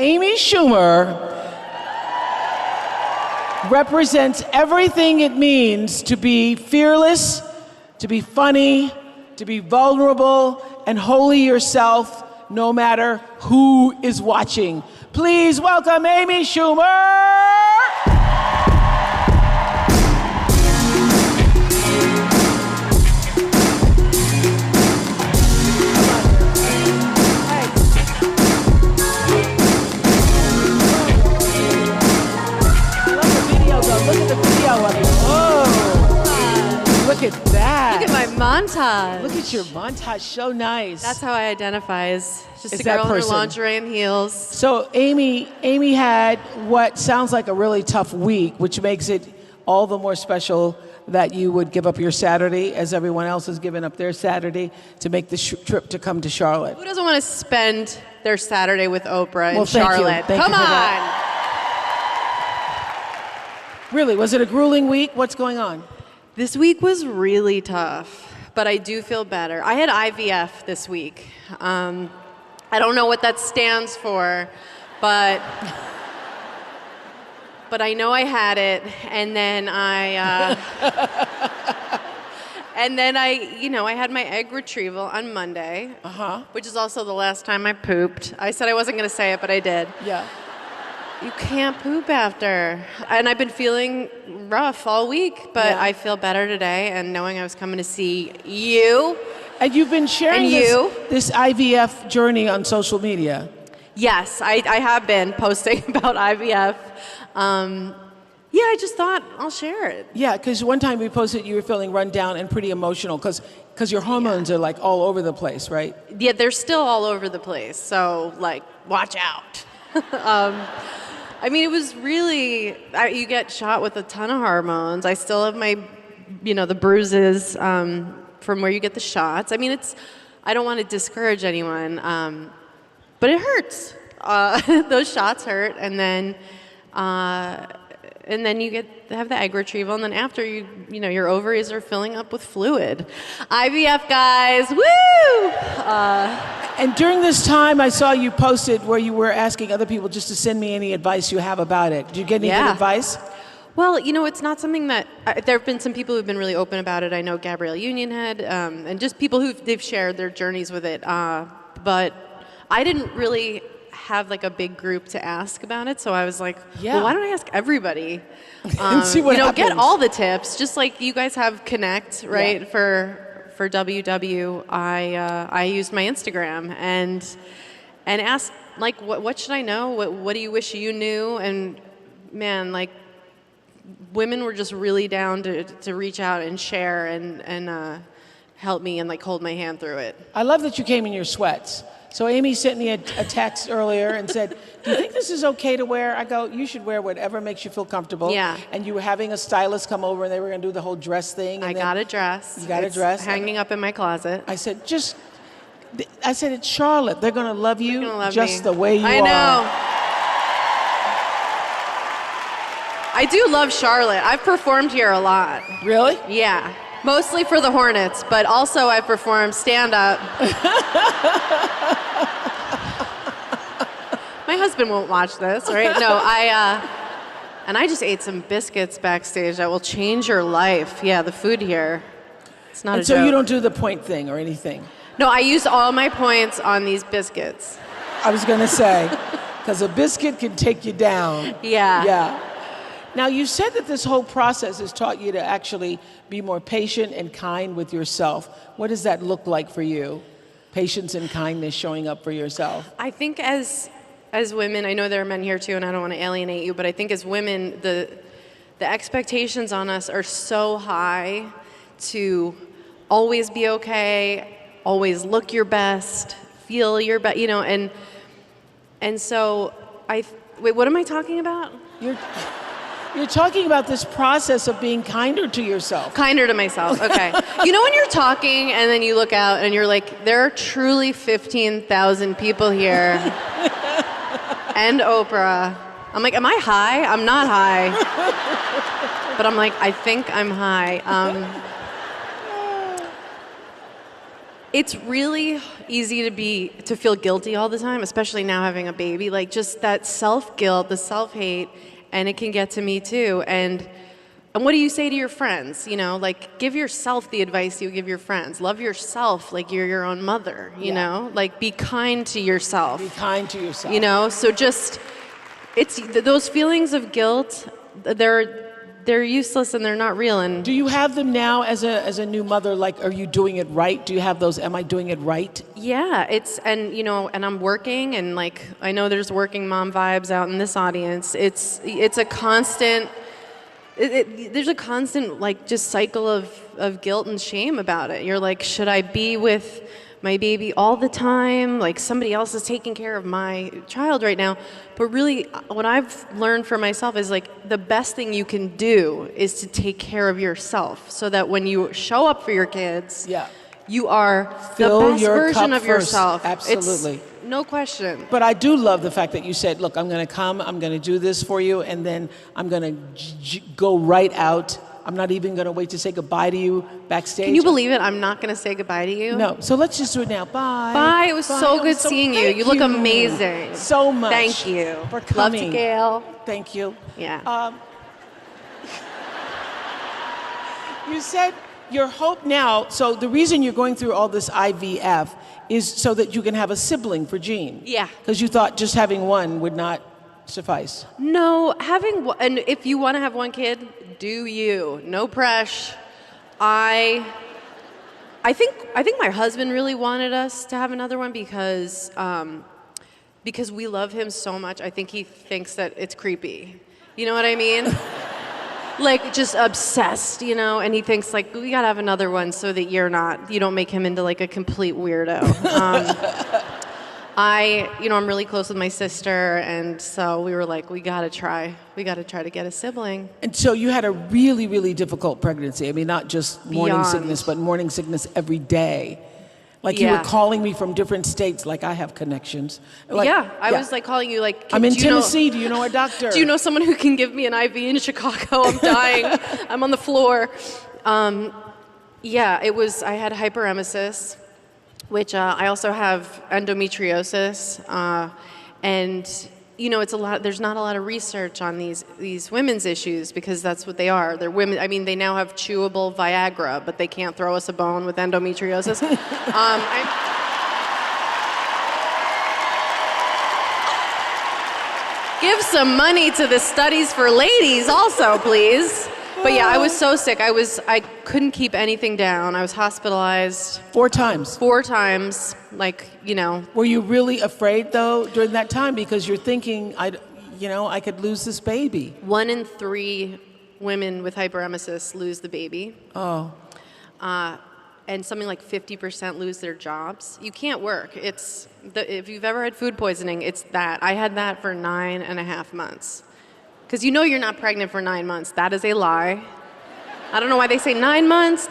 Amy Schumer represents everything it means to be fearless, to be funny, to be vulnerable, and wholly yourself, no matter who is watching. Please welcome Amy Schumer! Look at that. Look at my montage. Look at your montage. So nice. That's how I identify as just Is a girl that in her person. lingerie and heels. So Amy had what sounds like a really tough week, which makes it all the more special that you would give up your Saturday, as everyone else has given up their Saturday, to make the trip to come to Charlotte. Who doesn't want to spend their Saturday with Oprah in thank you. Charlotte? Thank Come you for on. that. Really, was it a grueling week? What's going on? This week was really tough, but I do feel better. I had IVF this week. I don't know what that stands for, but I know I had it, and then I had my egg retrieval on Monday, which is also the last time I pooped. I said I wasn't going to say it, but I did. Yeah. You can't poop after. And I've been feeling rough all week, but Yeah. I feel better today, and knowing I was coming to see you. And you've been sharing And this IVF journey on social media. Yes, I have been posting about IVF. Yeah, I just thought I'll share it. Yeah, because one time we posted you were feeling run down and pretty emotional because your hormones are like all over the place, right? Yeah, they're still all over the place, so like, watch out. I mean, it was really, you get shot with a ton of hormones. I still have my, the bruises from where you get the shots. I mean, I don't want to discourage anyone, but it hurts. Those shots hurt, and then you have the egg retrieval, and then after your ovaries are filling up with fluid. IVF, guys, woo! And during this time, I saw you posted where you were asking other people just to send me any advice you have about it. Did you get any good advice? Well, it's not something that there have been some people who've been really open about it. I know Gabrielle Union had, and just people they've shared their journeys with it. But I didn't really have like a big group to ask about it, so I was like, well, why don't I ask everybody? And see what happens. Get all the tips, just like you guys have Connect, right? Yeah. For WW, I used my Instagram and asked, like, what should I know? What do you wish you knew? And man, like, women were just really down to reach out and share and help me and like hold my hand through it. I love that you came in your sweats. So Amy sent me a text earlier and said, do you think this is okay to wear? I go, you should wear whatever makes you feel comfortable. Yeah. And you were having a stylist come over and they were going to do the whole dress thing. I got a dress. You got a dress. Hanging up in my closet. I said, it's Charlotte. They're going to love you just the way you are. I know. I do love Charlotte. I've performed here a lot. Really? Yeah. Mostly for the Hornets, but also I perform stand-up. My husband won't watch this, right? No, I just ate some biscuits backstage that will change your life. Yeah, the food here, it's not a joke. So you don't do the point thing or anything? No, I used all my points on these biscuits. I was going to say, because a biscuit can take you down. Yeah. Yeah. Now, you said that this whole process has taught you to actually be more patient and kind with yourself. What does that look like for you? Patience and kindness showing up for yourself. I think as women, I know there are men here too, and I don't want to alienate you, but I think as women, the expectations on us are so high to always be okay, always look your best, feel your best, and so wait, what am I talking about? You're talking about this process of being kinder to yourself. Kinder to myself, okay. When you're talking and then you look out and you're like, there are truly 15,000 people here and Oprah. I'm like, am I high? I'm not high. But I'm like, I think I'm high. It's really easy to feel guilty all the time, especially now having a baby. Like just that self-guilt, the self-hate, and it can get to me too. And what do you say to your friends? You know, like give yourself the advice you give your friends. Love yourself like you're your own mother, you know? Like be kind to yourself. Be kind to yourself. You know, so just those feelings of guilt, they're useless and they're not real. And do you have them now as a new mother? Like, are you doing it right? Do you have those? Am I doing it right? Yeah, and I'm working, and like I know there's working mom vibes out in this audience. It's a constant. There's a constant like just cycle of guilt and shame about it. You're like, should I be with my baby all the time? Like somebody else is taking care of my child right now. But really, what I've learned for myself is like the best thing you can do is to take care of yourself, so that when you show up for your kids, you are Fill the best your version cup of yourself. first. Absolutely. No question. But I do love the fact that you said, look, I'm going to come, I'm going to do this for you, and then I'm going to go right out. I'm not even going to wait to say goodbye to you backstage. Can you believe it? I'm not going to say goodbye to you. No. So let's just do it now. Bye. Bye. It was so good seeing you. You look amazing. So much. Thank you. For coming. Love to Gail. Thank you. Yeah. You said your hope now, so the reason you're going through all this IVF is so that you can have a sibling for Jean. Yeah. Because you thought just having one would not suffice. No, and if you want to have one kid, do you. No pressure. I think my husband really wanted us to have another one because we love him so much. I think he thinks that it's creepy. You know what I mean? Like just obsessed, you know, and he thinks like we gotta have another one so that you don't make him into like a complete weirdo. I'm really close with my sister, and so we were like, we gotta try to get a sibling. And so you had a really, really difficult pregnancy. I mean, not just morning sickness, but morning sickness every day. Like you were calling me from different states, like I have connections. Like, I was like calling you like, I'm in Tennessee, do you know a doctor? Do you know someone who can give me an IV in Chicago? I'm dying, I'm on the floor. I had hyperemesis, which I also have endometriosis, and it's a lot. There's not a lot of research on these women's issues because that's what they are. They're women. I mean, they now have chewable Viagra, but they can't throw us a bone with endometriosis. Give some money to the studies for ladies, also, please. But yeah, I was so sick. I couldn't keep anything down. I was hospitalized 4 times. 4 times, Were you really afraid though during that time because you're thinking, I could lose this baby? 1 in 3 women with hyperemesis lose the baby. Oh. And something like 50% lose their jobs. You can't work. If you've ever had food poisoning, it's that. I had that for 9.5 months. Because you're not pregnant for 9 months. That is a lie. I don't know why they say 9 months,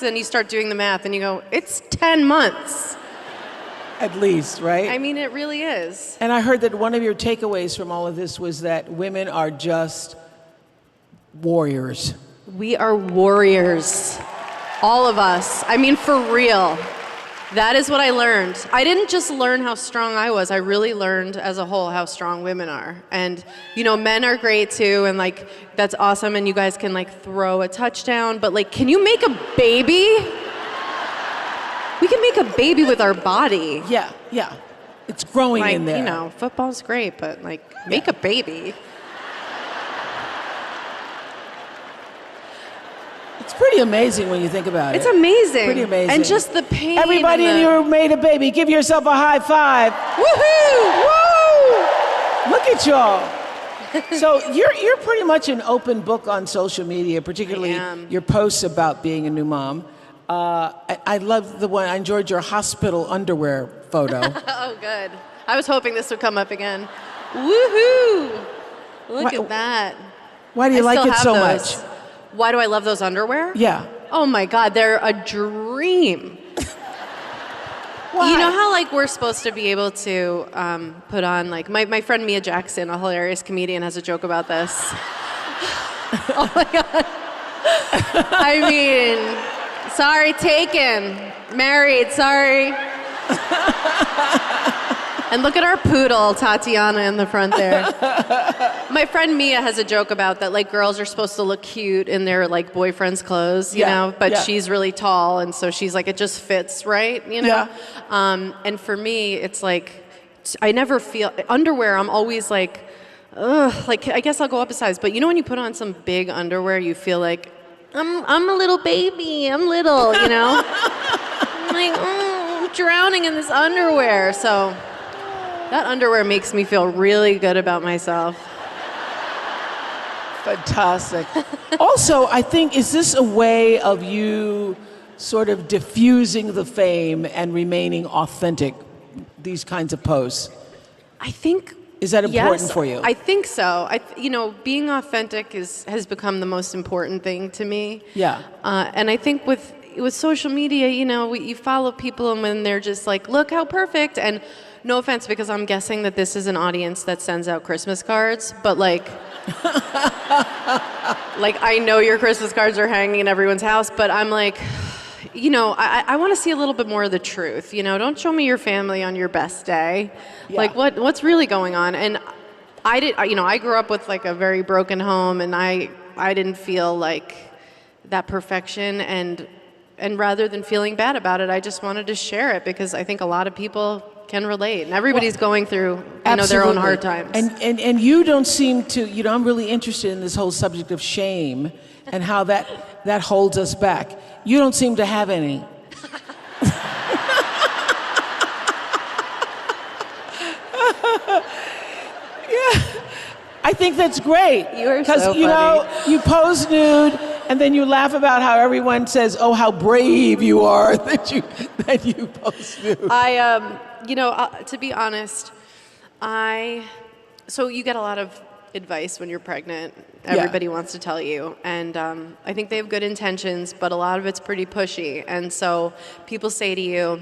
and you start doing the math and you go, it's 10 months. At least, right? I mean, it really is. And I heard that one of your takeaways from all of this was that women are just warriors. We are warriors. All of us. I mean, for real. That is what I learned. I didn't just learn how strong I was. I really learned as a whole how strong women are. And, men are great too. And that's awesome. And you guys can throw a touchdown. But can you make a baby? We can make a baby with our body. Yeah. It's growing in there. Football's great, but make a baby. It's pretty amazing when you think about it. It's amazing. Pretty amazing. And just the pain. Everybody in here made a baby. Give yourself a high five. Woohoo! Woo! Look at y'all. So you're pretty much an open book on social media, particularly your posts about being a new mom. I love the one. I enjoyed your hospital underwear photo. Oh, good. I was hoping this would come up again. Woohoo! Look at that. Why do you like it so much? Why do I love those underwear? Yeah. Oh my God, they're a dream. Why? You know how we're supposed to be able to put on my friend Mia Jackson, a hilarious comedian, has a joke about this. Oh my God. I mean, Sorry, taken. Married, sorry. And look at our poodle, Tatiana, in the front there. My friend Mia has a joke about that, like, girls are supposed to look cute in their, like, boyfriend's clothes, you know? But she's really tall, and so she's like, it just fits, right? You know? And for me, it's like, I never feel... Underwear, I'm always like, ugh, like, I guess I'll go up a size. But you know when you put on some big underwear, you feel like, I'm a little baby, I'm little, you know? I'm like, I'm drowning in this underwear, so... That underwear makes me feel really good about myself. Fantastic. Also, I think, is this a way of you sort of diffusing the fame and remaining authentic, these kinds of posts? I think... Is that important for you? I think so. You know, being authentic has become the most important thing to me. Yeah. And I think with social media, you know, you follow people and when they're just like, look how perfect, and no offense, because I'm guessing that this is an audience that sends out Christmas cards, but like, like I know your Christmas cards are hanging in everyone's house, but I'm like, you know, I want to see a little bit more of the truth. You know, don't show me your family on your best day. Yeah. Like, what's really going on? And I grew up with like a very broken home, and I didn't feel like that perfection, and rather than feeling bad about it, I just wanted to share it because I think a lot of people can relate, and everybody's going through their own hard times. And you don't seem to, you know, I'm really interested in this whole subject of shame and how that holds us back. You don't seem to have any. Yeah, I think that's great. You're so funny. Because, you know, you pose nude, and then you laugh about how everyone says, "Oh, how brave you are that you pose nude." To be honest, so you get a lot of advice when you're pregnant. Everybody wants to tell you, and I think they have good intentions, but a lot of it's pretty pushy. And so people say to you,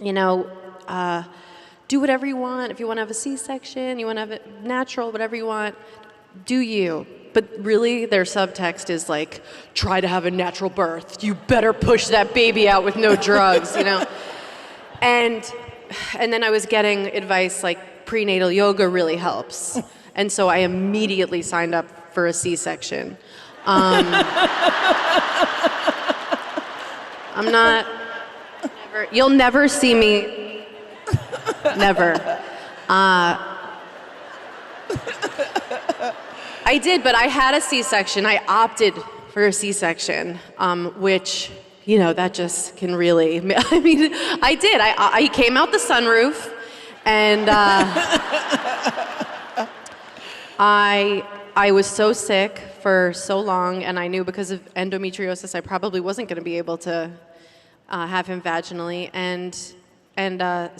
you know, do whatever you want. If you want to have a C-section, you want to have it natural, whatever you want, do you. But really, their subtext is like, try to have a natural birth. You better push that baby out with no drugs, you know? And then I was getting advice like prenatal yoga really helps. And so I immediately signed up for a C-section. You'll never see me, never. I did, but I had a C-section. I opted for a C-section, which, you know, that just can really, I mean, I did. I came out the sunroof, and I was so sick for so long, and I knew because of endometriosis I probably wasn't going to be able to have him vaginally, and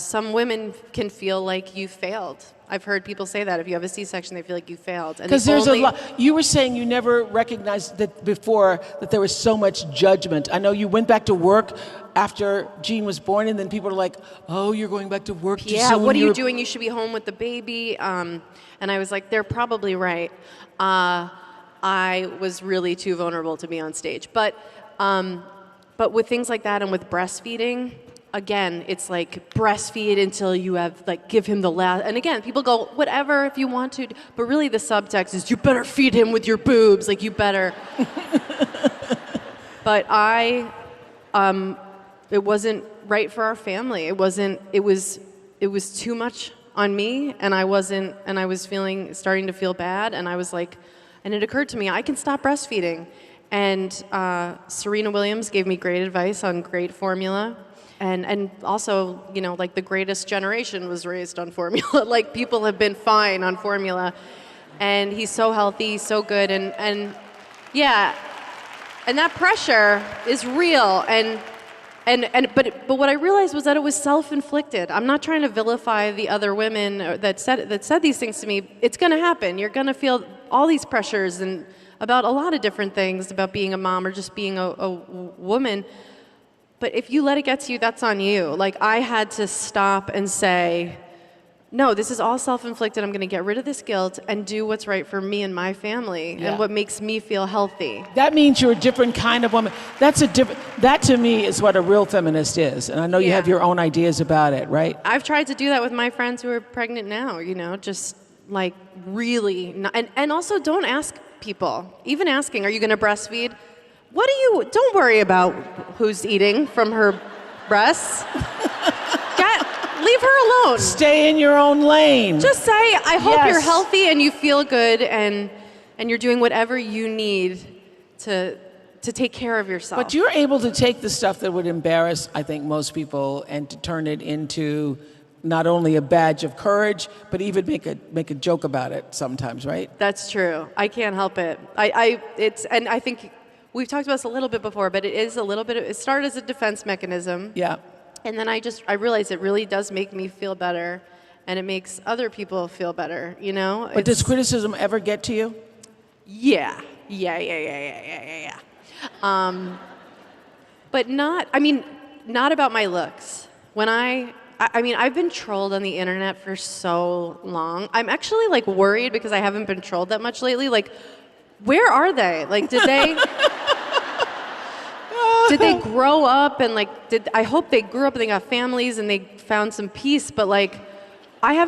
some women can feel like you failed. I've heard people say that if you have a C-section, they feel like you failed. Because there's a lot. You were saying you never recognized that before, that there was so much judgment. I know you went back to work after Jean was born, and then people were like, "Oh, you're going back to work? Yeah, what are you doing? You should be home with the baby." And I was like, "They're probably right." I was really too vulnerable to be on stage, but with things like that and with breastfeeding. Again, it's like breastfeed until you have, like, give him the last. And again, people go, whatever, if you want to. But really the subtext is, you better feed him with your boobs. Like, you better. But it wasn't right for our family. It was too much on me. And I was starting to feel bad. And I was like, and it occurred to me, I can stop breastfeeding. And Serena Williams gave me great advice on great formula. And also, you know, like the greatest generation was raised on formula. Like, people have been fine on formula. And he's so healthy, so good. And yeah, and that pressure is real. But what I realized was that it was self-inflicted. I'm not trying to vilify the other women that said these things to me. It's going to happen. You're going to feel all these pressures and about a lot of different things, about being a mom or just being a woman. But if you let it get to you, that's on you. Like, I had to stop and say, no, this is all self-inflicted. I'm going to get rid of this guilt and do what's right for me and my family and what makes me feel healthy. That means you're a different kind of woman. That to me is what a real feminist is. And I know you have your own ideas about it, right? I've tried to do that with my friends who are pregnant now, just like really, and also don't ask people, even asking, are you going to breastfeed? Don't worry about who's eating from her breasts. Leave her alone. Stay in your own lane. Just say, I hope you're healthy and you feel good and you're doing whatever you need to take care of yourself. But you're able to take the stuff that would embarrass, I think, most people and to turn it into not only a badge of courage, but even make a joke about it sometimes, right? That's true. I can't help it. And I think we've talked about this a little bit before, but it is a little bit, it started as a defense mechanism. Yeah. And then I realized it really does make me feel better, and it makes other people feel better, But does criticism ever get to you? Yeah. But not about my looks. When I've been trolled on the internet for so long. I'm actually like worried because I haven't been trolled that much lately. Like, where are they? Like, did they grow up and I hope they grew up and they got families and they found some peace, but like I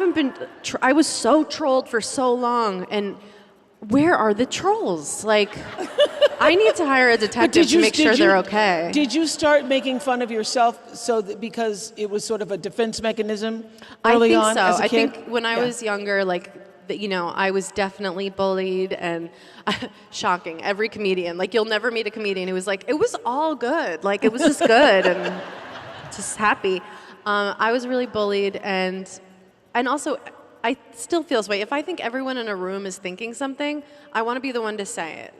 was so trolled for so long, and where are the trolls? Like, I need to hire a detective to make sure they're okay. Did you start making fun of yourself because it was sort of a defense mechanism early on as a kid? I think when I was younger, I was definitely bullied, and shocking. Every comedian, you'll never meet a comedian who was like, it was all good. Like, it was just good and just happy. I was really bullied, and also I still feel this way. If I think everyone in a room is thinking something, I want to be the one to say it.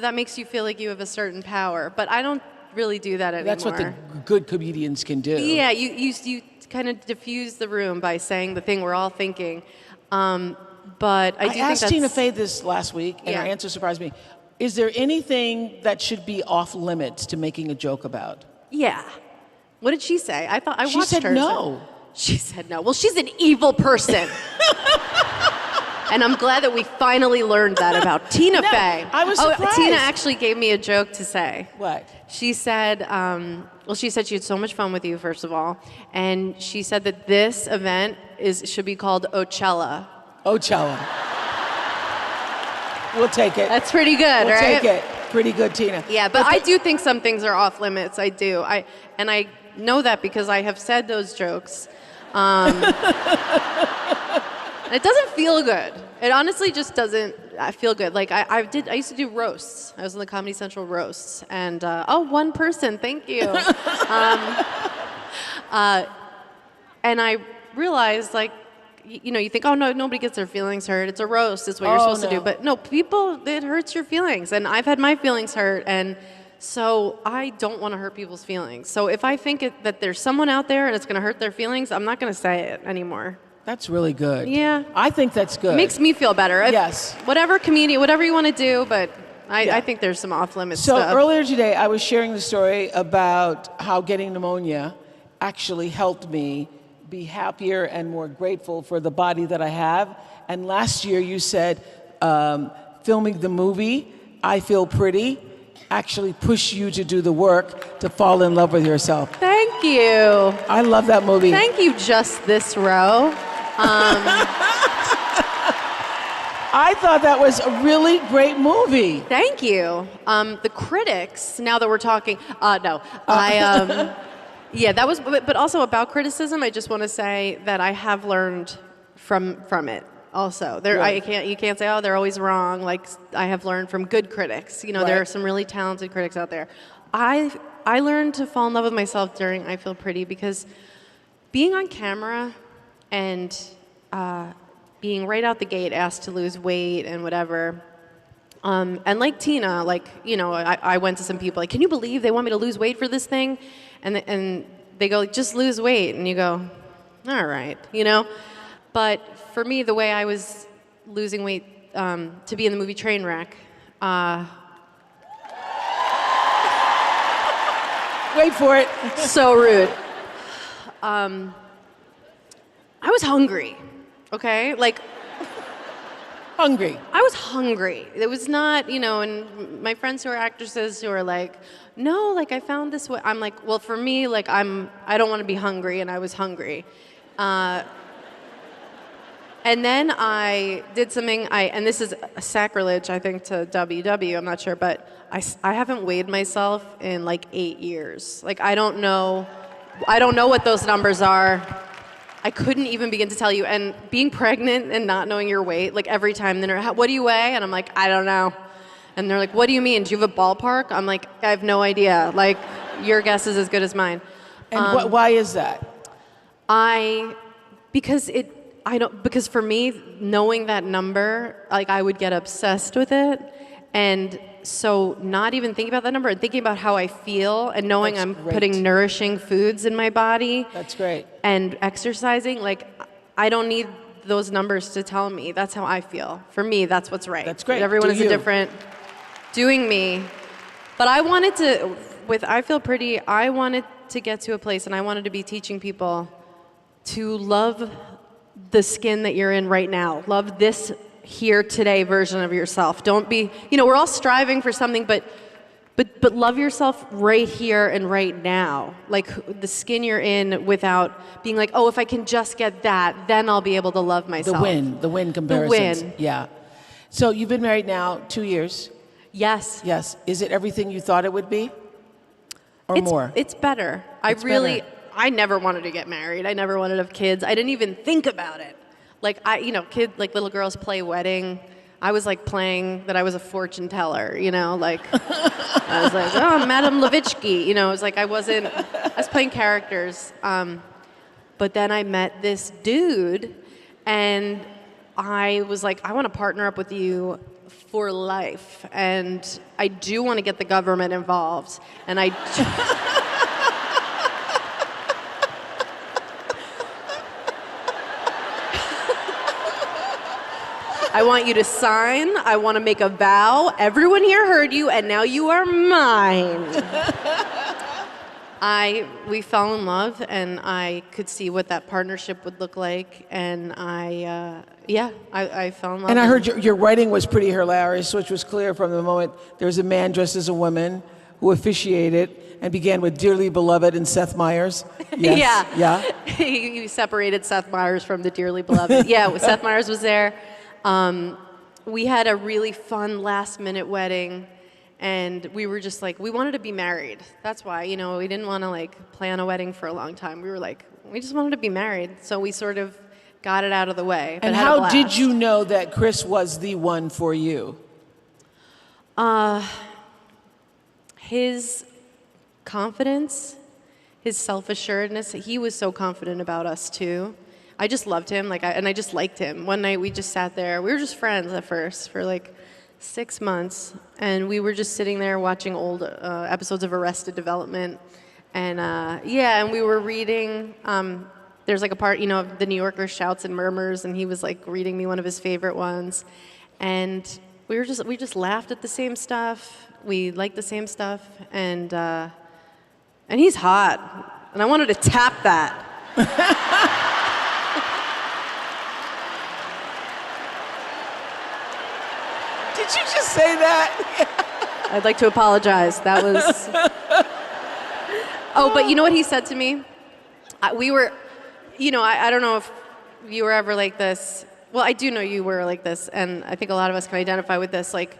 That makes you feel like you have a certain power, but I don't really do that anymore. That's what the good comedians can do. Yeah, you kind of diffuse the room by saying the thing we're all thinking. But I asked Tina Fey this last week, and her answer surprised me. Is there anything that should be off limits to making a joke about? Yeah. What did she say? I watched her. She said no. She said no. Well, she's an evil person. And I'm glad that we finally learned that about Tina Fey. I was surprised. Tina actually gave me a joke to say. What? She said, she said she had so much fun with you, first of all. And she said that this event should be called Ocella. Ocella. We'll take it. That's pretty good, we'll right? We'll take it. Pretty good, Tina. Yeah, but I do think some things are off limits. I do. And I know that because I have said those jokes. It doesn't feel good. It honestly just doesn't feel good. Like I used to do roasts. I was in the Comedy Central roasts, and one person, thank you. And I realized, you think, oh no, nobody gets their feelings hurt. It's a roast. It's what you're supposed to do. But no, it hurts your feelings, and I've had my feelings hurt, and so I don't want to hurt people's feelings. So if I think that there's someone out there and it's going to hurt their feelings, I'm not going to say it anymore. That's really good. Yeah. I think that's good. It makes me feel better. Yes. Whatever you want to do, but I think there's some off-limits stuff. So earlier today, I was sharing the story about how getting pneumonia actually helped me be happier and more grateful for the body that I have. And last year you said filming the movie, I Feel Pretty, actually push you to do the work to fall in love with yourself. Thank you. I love that movie. Thank you, Just This Row. I thought that was a really great movie. Thank you. The critics, now that we're talking, that was, but also about criticism, I just want to say that I have learned from it. Also, you can't say, oh, they're always wrong. Like, I have learned from good critics. There are some really talented critics out there. I learned to fall in love with myself during I Feel Pretty because being on camera and being right out the gate asked to lose weight and whatever, and like Tina, I went to some people like, can you believe they want me to lose weight for this thing? And they go, just lose weight, and you go, all right, But for me, the way I was losing weight to be in the movie Trainwreck. Wait for it. So rude. I was hungry. Okay? Like, Hungry. I was hungry. It was not, and my friends who are actresses who are like, no, like I found this way. I'm like, well, for me, like I don't want to be hungry, and I was hungry. And then I did something, and this is a sacrilege, I think, to WW, I'm not sure, but I haven't weighed myself in like 8 years. Like, I don't know what those numbers are. I couldn't even begin to tell you. And being pregnant and not knowing your weight, like every time, then what do you weigh? And I'm like, I don't know. And they're like, what do you mean? Do you have a ballpark? I'm like, I have no idea. Like, your guess is as good as mine. And why is that? Because for me, knowing that number, like I would get obsessed with it. And so not even thinking about that number and thinking about how I feel and knowing That's I'm great. putting nourishing foods in my body. That's great. And exercising, like I don't need those numbers to tell me. That's how I feel. For me, that's what's right. That's great. Everyone Do is you. a different doing me. But I wanted to, with I Feel Pretty, I wanted to get to a place and I wanted to be teaching people to love the skin that you're in right now. Love this here today version of yourself. Don't be, we're all striving for something, but love yourself right here and right now. Like the skin you're in without being like, oh, if I can just get that, then I'll be able to love myself. The win comparisons. The win. Yeah. So you've been married now 2 years. Yes. Yes. Is it everything you thought it would be? Or more? It's better. Better. I never wanted to get married. I never wanted to have kids. I didn't even think about it. Like little girls play wedding. I was like playing that I was a fortune teller, like I was like, oh, Madame Levitsky, it was like I was playing characters. But then I met this dude and I was like, I want to partner up with you for life. And I do want to get the government involved. And I want you to sign. I want to make a vow. Everyone here heard you, and now you are mine. We fell in love, and I could see what that partnership would look like, and I fell in love. And I heard your writing was pretty hilarious, which was clear from the moment there was a man dressed as a woman who officiated and began with Dearly Beloved and Seth Meyers. Yes. Yeah. He separated Seth Meyers from the Dearly Beloved. Yeah, Seth Meyers was there. We had a really fun last-minute wedding, and we were just like, we wanted to be married. That's why, we didn't want to like plan a wedding for a long time. We were like, we just wanted to be married, so we sort of got it out of the way. And how did you know that Chris was the one for you? His confidence, his self-assuredness. He was so confident about us too. I just loved him, and I just liked him. One night we just sat there. We were just friends at first for like 6 months, and we were just sitting there watching old episodes of Arrested Development, and and we were reading. There's like a part, of The New Yorker Shouts and Murmurs, and he was like reading me one of his favorite ones, and we just laughed at the same stuff. We liked the same stuff, and he's hot, and I wanted to tap that. Did you just say that? I'd like to apologize. That was... Oh, but you know what he said to me? We were, I don't know if you were ever like this. Well, I do know you were like this, and I think a lot of us can identify with this. Like,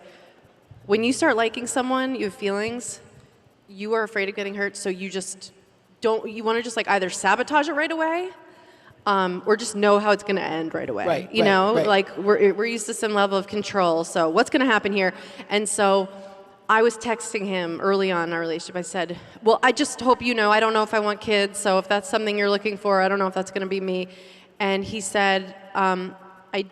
when you start liking someone, you have feelings, you are afraid of getting hurt, so you just don't, you want to just like either sabotage it right away, or just know how it's going to end right away. Right, Right. Like we're used to some level of control. So what's going to happen here? And so I was texting him early on in our relationship. I said, well, I just hope you know, I don't know if I want kids. So if that's something you're looking for, I don't know if that's going to be me. And he said,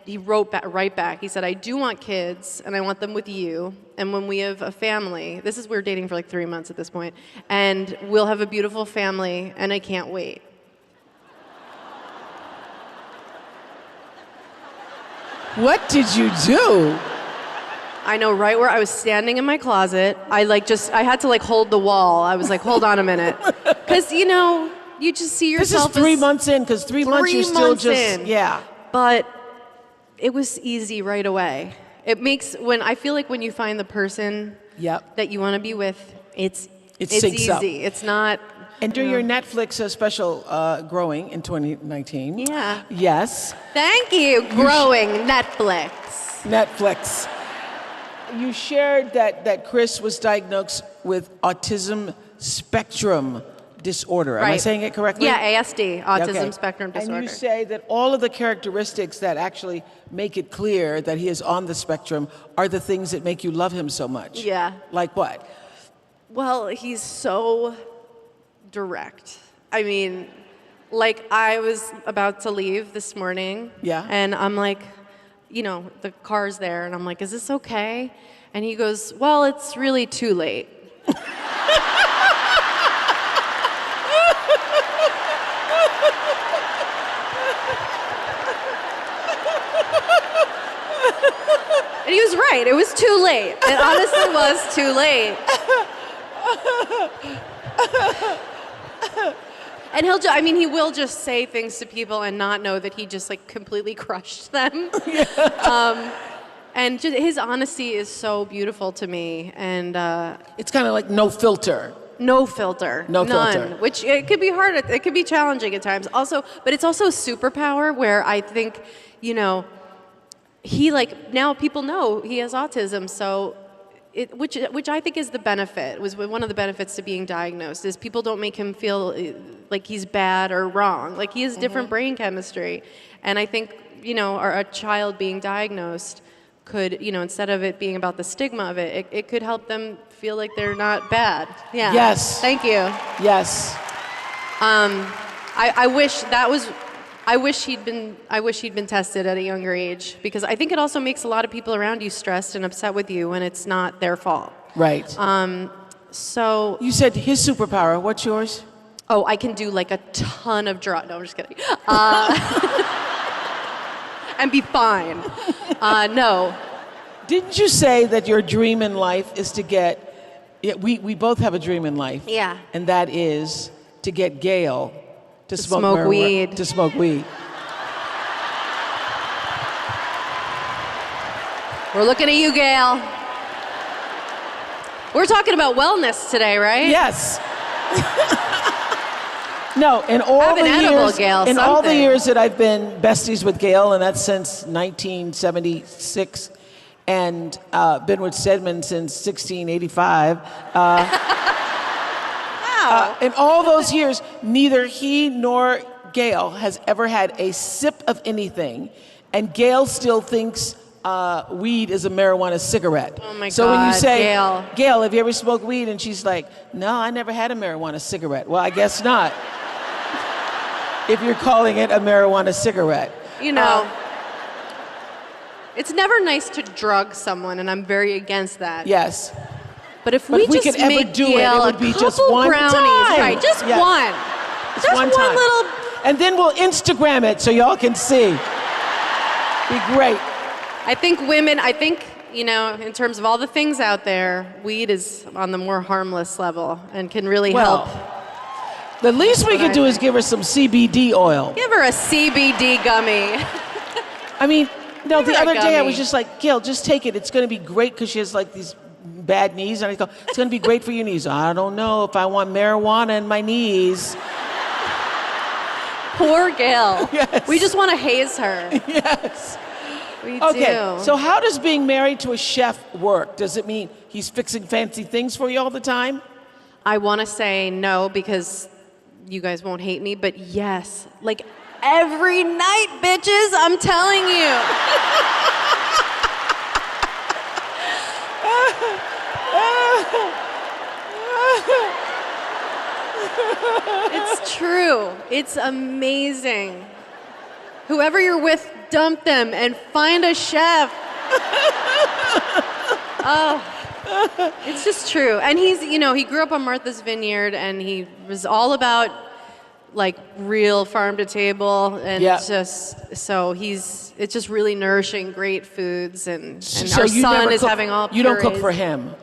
he wrote right back. He said, I do want kids, and I want them with you. And when we have a family, we're dating for like 3 months at this point, and we'll have a beautiful family, and I can't wait. What did you do? I know, right where I was standing in my closet. I had to hold the wall. I was like, hold on a minute. Because, you just see yourself. This is 3 months in, because 3 months you're still just, in. yeah. but it was easy right away. It makes, I feel like when you find the person that you want to be with, it's syncs easy. up. It's not. And during your Netflix special, Growing, in 2019. Yeah. Yes. Thank you, Growing, Netflix. Netflix. You shared that Chris was diagnosed with autism spectrum disorder. Am I saying it correctly? Yeah, ASD, autism spectrum disorder. And you say that all of the characteristics that actually make it clear that he is on the spectrum are the things that make you love him so much. Yeah. Like what? Well, he's so direct. I mean, like I was about to leave this morning. Yeah. And I'm like, the car's there, and I'm like, is this okay? And he goes, well, it's really too late. And he was right. It was too late. It honestly was too late. And he will just say things to people and not know that he just like completely crushed them. And just, his honesty is so beautiful to me. And it's kind of like no filter. No filter. No filter. None. Which it could be hard. It could be challenging at times. Also, but it's also a superpower where I think, he now people know he has autism. So, which I think is the benefit. Was one of the benefits to being diagnosed is people don't make him feel like he's bad or wrong. Like he has different brain chemistry, and I think a child being diagnosed could, instead of it being about the stigma of it, it could help them feel like they're not bad. Yeah. Yes. Thank you. Yes. I wish he'd been tested at a younger age, because I think it also makes a lot of people around you stressed and upset with you when it's not their fault. Right. So you said his superpower. What's yours? Oh, I can do like a ton of drugs. No, I'm just kidding. And be fine. No. Didn't you say that your dream in life is to get? Yeah, we both have a dream in life. Yeah. And that is to get Gail to smoke weed. To smoke weed. We're looking at you, Gail. We're talking about wellness today, right? Yes. No, in all Have an the edible, years, Gail, in all the something. years that I've been besties with Gail, and that's since 1976, and been with Stedman since 1685. Wow. In all those years, neither he nor Gail has ever had a sip of anything, and Gail still thinks weed is a marijuana cigarette. Oh my so God, when you say, Gail, have you ever smoked weed? And she's like, no, I never had a marijuana cigarette. Well, I guess not. If you're calling it a marijuana cigarette. It's never nice to drug someone, and I'm very against that. Yes. But if we could just ever make do Gail it would be just couple one brownies, time. right? Just Yes. one. Just one time. little. And then we'll Instagram it so y'all can see. Be great. I think women, in terms of all the things out there, weed is on the more harmless level and can really help. The least we can do is give her some CBD oil. Give her a CBD gummy. I mean, no, Give the her a other day I gummy. was just like, Gail, just take it. It's going to be great because she has like these bad knees. And I go, it's going to be great for your knees. I don't know if I want marijuana in my knees. Poor Gail. Yes. We just want to haze her. Yes. We Okay, do. so how does being married to a chef work? Does it mean he's fixing fancy things for you all the time? I want to say no because you guys won't hate me, but yes. Like every night, bitches, I'm telling you. It's true. It's amazing. Whoever you're with, dump them and find a chef. Oh, it's just true. And he's, he grew up on Martha's Vineyard, and he was all about like real farm to table, and it's just really nourishing, great foods, and So our you son never is cook- having all. You don't cook purees. for him.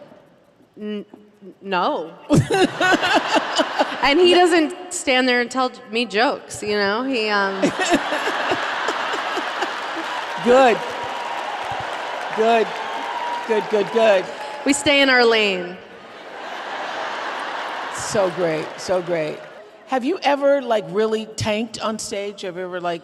No. And he doesn't stand there and tell me jokes, He Good. Good. Good, good, good. We stay in our lane. So great, so great. Have you ever like really tanked on stage? Have you ever like...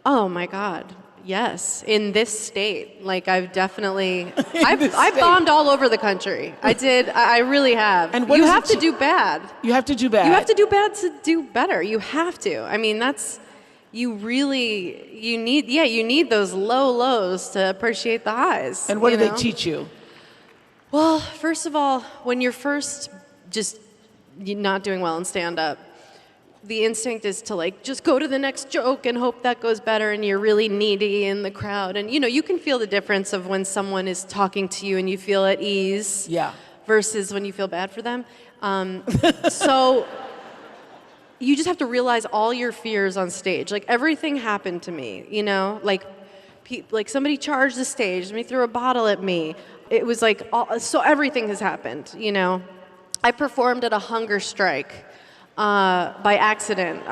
Oh my God. Yes. In this state. Like I've definitely, this I've state. bombed all over the country. I did. I really have. And what you does have it to t- do bad. You have to do bad. You have to do bad to do better. You have to. I mean, you need those low lows to appreciate the highs. And what do you they know? teach you? Well, first of all, when you're first just not doing well in stand-up, the instinct is to like just go to the next joke and hope that goes better, and you're really needy in the crowd. And you can feel the difference of when someone is talking to you and you feel at ease versus when you feel bad for them. So you just have to realize all your fears on stage. Like everything happened to me, like somebody charged the stage, somebody threw a bottle at me. It was like, so everything has happened, I performed at a hunger strike by accident.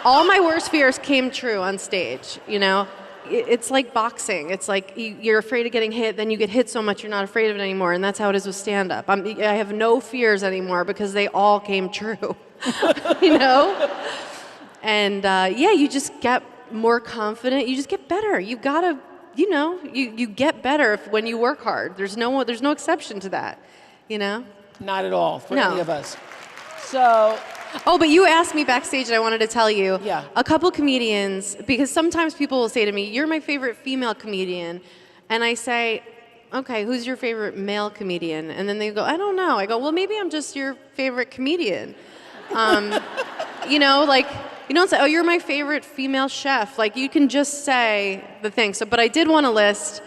All my worst fears came true on stage, It's like boxing. It's like you're afraid of getting hit, then you get hit so much you're not afraid of it anymore, and that's how it is with stand-up. I have no fears anymore because they all came true, And you just get more confident. You just get better. You gotta, you get better when you work hard. There's no exception to that, Not at all for No. any of us. So... Oh, but you asked me backstage, and I wanted to tell you, Yeah. a couple comedians, because sometimes people will say to me, "You're my favorite female comedian," and I say, "Okay, who's your favorite male comedian?" And then they go, "I don't know." I go, "Well, maybe I'm just your favorite comedian." You don't say, "Oh, you're my favorite female chef." Like you can just say the thing. So, but I did want to list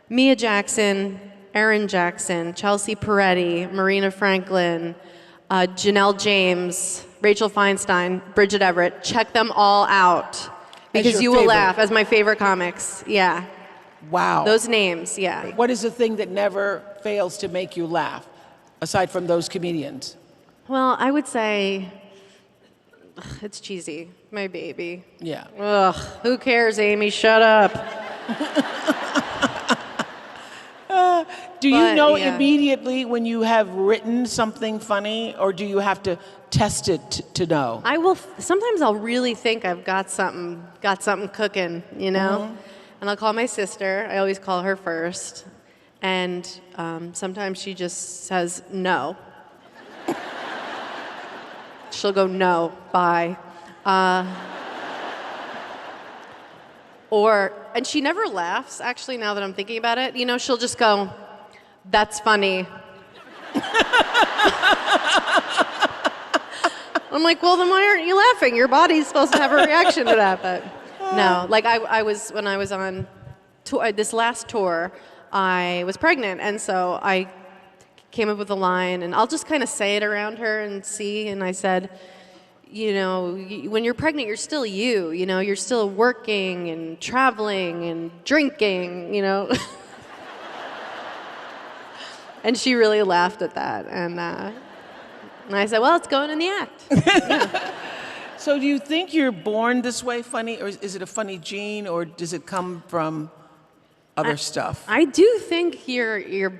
Mia Jackson, Erin Jackson, Chelsea Peretti, Marina Franklin, Janelle James, Rachel Feinstein, Bridget Everett. Check them all out because you will laugh as my favorite comics. Yeah. Wow. Those names, yeah. What is the thing that never fails to make you laugh, aside from those comedians? Well, I would say it's cheesy. My baby. Yeah. Ugh. Who cares, Amy? Shut up. Do you know yeah. immediately when you have written something funny, or do you have to test it to know? I will. Sometimes I'll really think I've got something cooking, Mm-hmm. And I'll call my sister. I always call her first, and sometimes she just says no. She'll go, "No, bye," and she never laughs. Actually, now that I'm thinking about it, she'll just go, "That's funny." I'm like, well, then why aren't you laughing? Your body's supposed to have a reaction to that. But no, like when I was on tour, this last tour, I was pregnant, and so I came up with a line, and I'll just kind of say it around her and see. And I said, when you're pregnant, you're still you. You're still working and traveling and drinking. And she really laughed at that, and I said, well, it's going in the act. Yeah. So do you think you're born this way funny, or is it a funny gene, or does it come from other stuff? I do think you're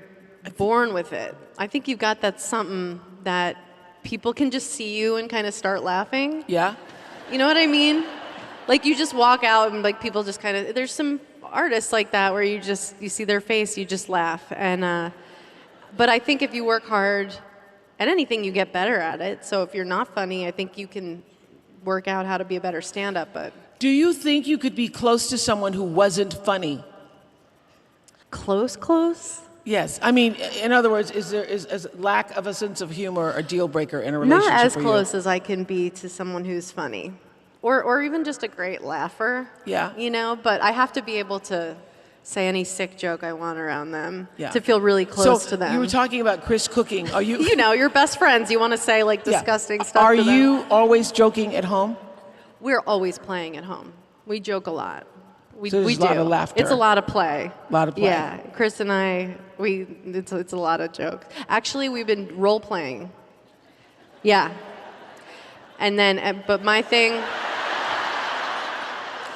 born with it. I think you've got that something that people can just see you and kind of start laughing. Yeah? You know what I mean? Like you just walk out and like people just kind of, there's some artists like that where you see their face, you just laugh. And but I think if you work hard at anything, you get better at it. So if you're not funny, I think you can work out how to be a better stand-up. But Do you think you could be close to someone who wasn't funny? Close? Yes. I mean, in other words, is lack of a sense of humor a deal breaker in a relationship? Not as for you? close as I can be to someone who's funny. Or even just a great laugher. Yeah. But I have to be able to say any sick joke I want around them Yeah. to feel really close to them. You were talking about Chris cooking. Are you? You're best friends. You want to say like disgusting stuff Are to them. you always joking at home? We're always playing at home. We joke a lot. We So there's do. a lot of laughter. It's a lot of play. A lot of play. Yeah, Chris and I, it's a lot of jokes. Actually, we've been role playing. Yeah. And then, but my thing.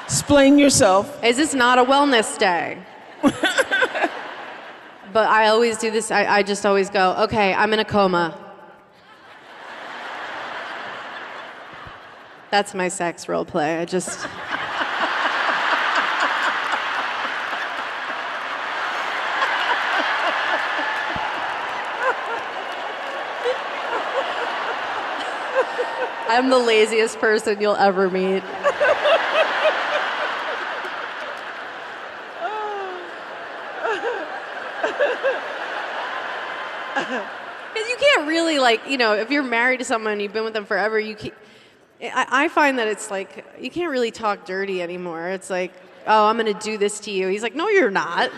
Explain yourself. Is this not a wellness day? But I always do this. I just always go, okay, I'm in a coma. That's my sex role play. I'm the laziest person you'll ever meet. Because you can't really, if you're married to someone and you've been with them forever, I find that it's like, you can't really talk dirty anymore. It's like, oh, I'm going to do this to you. He's like, no, you're not.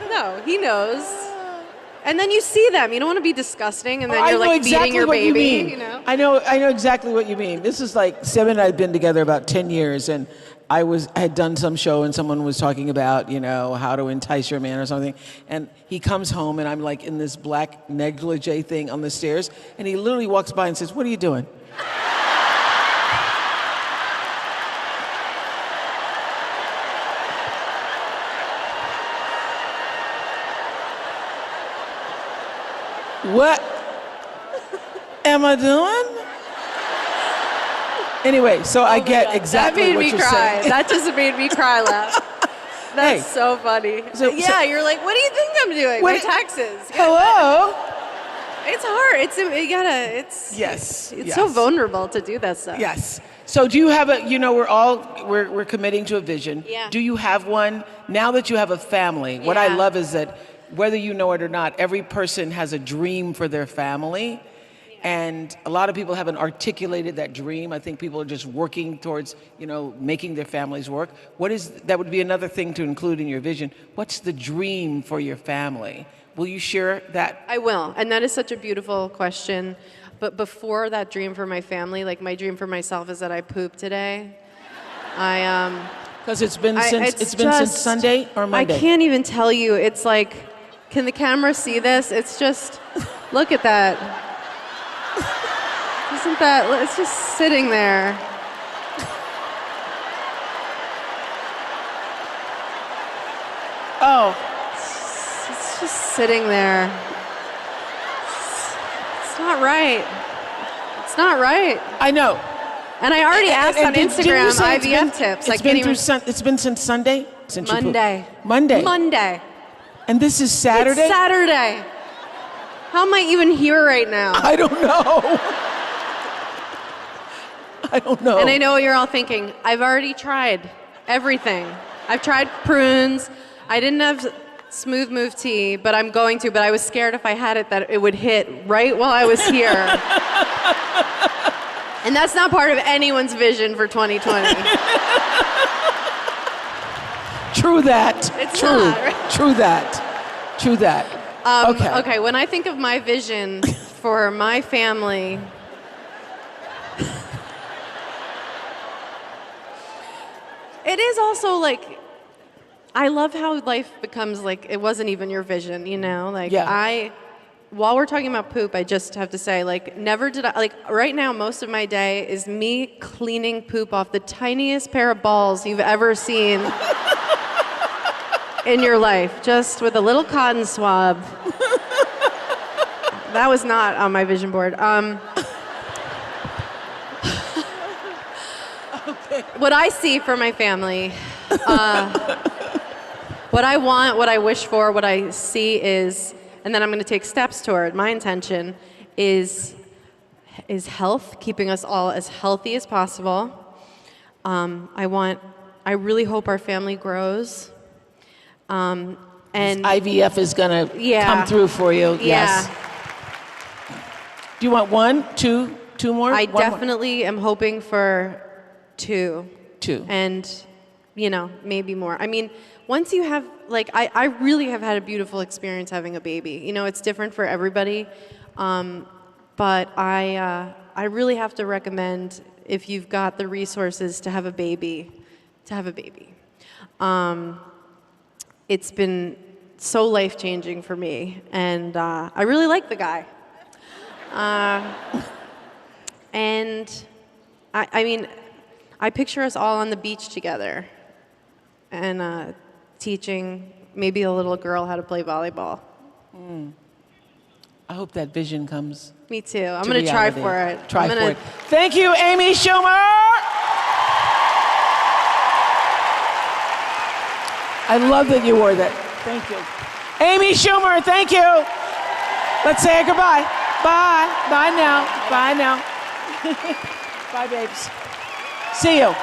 No, he knows. And then you see them. You don't want to be disgusting, and then you're like exactly feeding your baby. You know? I know exactly what you mean. This is like Seven and I had been together about 10 years, and I had done some show, and someone was talking about how to entice your man or something, and he comes home, and I'm like in this black negligee thing on the stairs, and he literally walks by and says, "What are you doing?" What am I doing? Anyway, so I get exactly what you're saying. That just made me cry laugh. That's so funny. You're like, what do you think I'm doing? My taxes. Hello? It's hard. It's so vulnerable to do that stuff. Yes. So do you have we're committing to a vision. Yeah. Do you have one? Now that you have a family, what I love is that whether you know it or not, every person has a dream for their family. And a lot of people haven't articulated that dream. I think people are just working towards, making their families work. That would be another thing to include in your vision. What's the dream for your family? Will you share that? I will. And that is such a beautiful question. But before that dream for my family, like my dream for myself is that I poop today. Because it's been since Sunday or Monday? I can't even tell you. It's like, can the camera see this? It's just, look at that. Isn't that, it's just sitting there. Oh. It's just sitting there. It's not right. It's not right. I know. And I already asked on Instagram IVF tips. It's been since Sunday? Since Monday. Monday. And this is Saturday? It's Saturday. How am I even here right now? I don't know. I don't know. And I know what you're all thinking. I've already tried everything. I've tried prunes. I didn't have smooth move tea, but I'm going to. But I was scared if I had it that it would hit right while I was here. And that's not part of anyone's vision for 2020. True that. It's not, right? True that. Okay, when I think of my vision for my family, it is also like, I love how life becomes like, it wasn't even your vision, while we're talking about poop, I just have to say, never did I, right now, most of my day is me cleaning poop off the tiniest pair of balls you've ever seen in your life, just with a little cotton swab. That was not on my vision board. What I see for my family, what I want, what I wish for, what I see is, and then I'm going to take steps toward, my intention is health, keeping us all as healthy as possible. I really hope our family grows. And IVF is going to come through for you. Yes. Do you want one, two more? I definitely am hoping for two. And, maybe more. I mean, once you have, I really have had a beautiful experience having a baby. It's different for everybody. But I really have to recommend, if you've got the resources to have a baby, It's been so life-changing for me. And I really like the guy. And I mean, I picture us all on the beach together and teaching maybe a little girl how to play volleyball. I hope that vision comes. Me too. I'm going to try for it. Try for it. Thank you, Amy Schumer. I love that you wore that. Thank you. Amy Schumer, thank you. Let's say goodbye. Bye. Bye now. Bye now. Bye, babes. See you.